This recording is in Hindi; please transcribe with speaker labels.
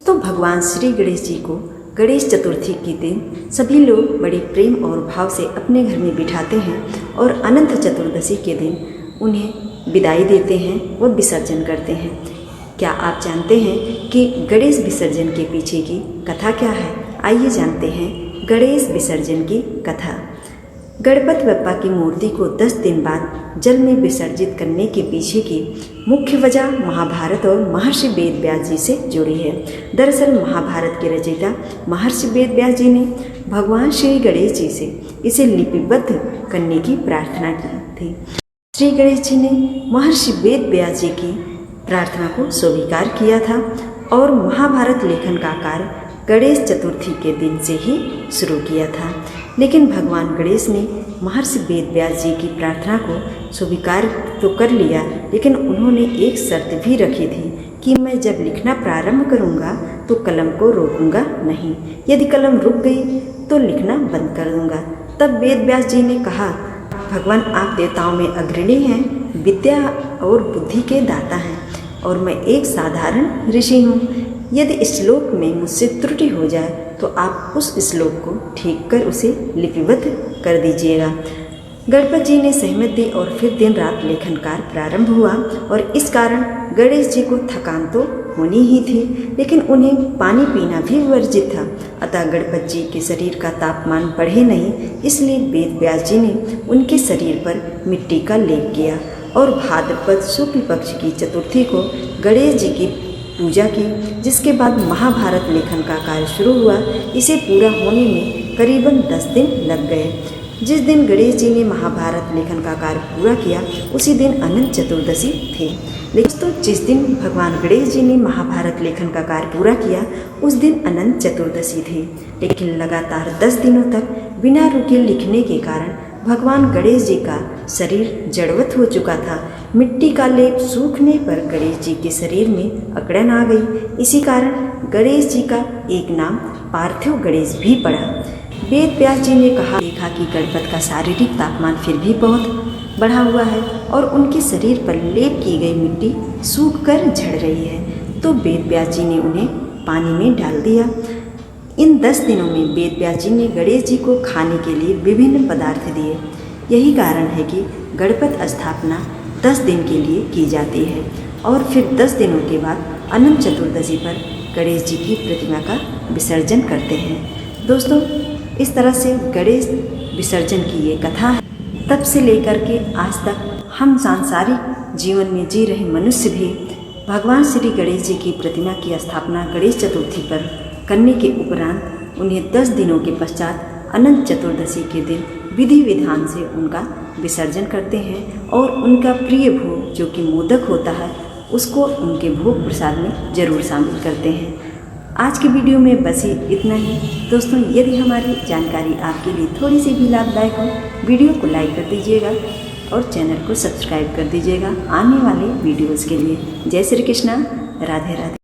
Speaker 1: तो भगवान श्री गणेश जी को गणेश चतुर्थी के दिन सभी लोग बड़े प्रेम और भाव से अपने घर में बिठाते हैं और अनंत चतुर्दशी के दिन उन्हें विदाई देते हैं और विसर्जन करते हैं। क्या आप जानते हैं कि गणेश विसर्जन के पीछे की कथा क्या है? आइए जानते हैं गणेश विसर्जन की कथा। गणपति बप्पा की मूर्ति को 10 दिन बाद जल में विसर्जित करने के पीछे की मुख्य वजह महाभारत और महर्षि वेद व्यास जी से जुड़ी है। दरअसल महाभारत के रचयिता महर्षि वेद व्यास जी ने भगवान श्री गणेश जी से इसे लिपिबद्ध करने की प्रार्थना की थी। श्री गणेश जी ने महर्षि वेद व्यास जी की प्रार्थना को स्वीकार किया था और महाभारत लेखन का कार्य गणेश चतुर्थी के दिन से ही शुरू किया था। लेकिन भगवान गणेश ने महर्षि वेद व्यास जी की प्रार्थना को स्वीकार तो कर लिया, लेकिन उन्होंने एक शर्त भी रखी थी कि मैं जब लिखना प्रारंभ करूंगा तो कलम को रोकूंगा नहीं। यदि कलम रुक गई तो लिखना बंद कर दूंगा। तब वेद व्यास जी ने कहा, भगवान आप देवताओं में अग्रणी हैं, विद्या और बुद्धि के दाता हैं और मैं एक साधारण ऋषि हूँ। यदि श्लोक में मुझसे त्रुटि हो जाए तो आप उस श्लोक को ठीक कर उसे लिपिबद्ध कर दीजिएगा। गणपति जी ने सहमति दी और फिर दिन रात लेखन कार्य प्रारंभ हुआ और इस कारण गणेश जी को थकान तो होनी ही थी, लेकिन उन्हें पानी पीना भी वर्जित था। अतः गणपति जी के शरीर का तापमान बढ़े नहीं, इसलिए वेद व्यास जी ने उनके शरीर पर मिट्टी का लेप किया और भाद्रपद शुक्ल पक्ष की चतुर्थी को गणेश जी की पूजा की, जिसके बाद महाभारत लेखन का कार्य शुरू हुआ। इसे पूरा होने में करीबन 10 दिन लग गए। जिस दिन गणेश जी ने महाभारत लेखन का कार्य पूरा किया उसी दिन अनंत चतुर्दशी थी। लेकिन तो जिस दिन भगवान गणेश जी ने महाभारत लेखन का कार्य पूरा किया उस दिन अनंत चतुर्दशी थी। लेकिन लगातार 10 दिनों तक बिना रुके लिखने के कारण भगवान गणेश जी का शरीर जड़वत हो चुका था। मिट्टी का लेप सूखने पर गणेश जी के शरीर में अकड़न आ गई। इसी कारण गणेश जी का एक नाम पार्थिव गणेश भी पड़ा। वेद व्यास जी ने देखा कि गणपति का शारीरिक तापमान फिर भी बहुत बढ़ा हुआ है और उनके शरीर पर लेप की गई मिट्टी सूख कर झड़ रही है। तो वेद व्यास जी ने उन्हें पानी में डाल दिया। इन 10 दिनों में वेद व्यास जी ने गणेश जी को खाने के लिए विभिन्न पदार्थ दिए। यही कारण है कि गणपति स्थापना 10 दिन के लिए की जाती है और फिर 10 दिनों के बाद अनंत चतुर्दशी पर गणेश जी की प्रतिमा का विसर्जन करते हैं। दोस्तों, इस तरह से गणेश विसर्जन की ये कथा है। तब से लेकर के आज तक हम सांसारिक जीवन में जी रहे मनुष्य भी भगवान श्री गणेश जी की प्रतिमा की स्थापना गणेश चतुर्थी पर करने के उपरांत उन्हें 10 दिनों के पश्चात अनंत चतुर्दशी के दिन विधि विधान से उनका विसर्जन करते हैं और उनका प्रिय भोग जो कि मोदक होता है उसको उनके भोग प्रसाद में ज़रूर शामिल करते हैं। आज की वीडियो में बस ही इतना ही। दोस्तों, यदि हमारी जानकारी आपके लिए थोड़ी सी भी लाभदायक हो, वीडियो को लाइक कर दीजिएगा और चैनल को सब्सक्राइब कर दीजिएगा आने वाले वीडियोज़ के लिए। जय श्री कृष्णा, राधे राधे।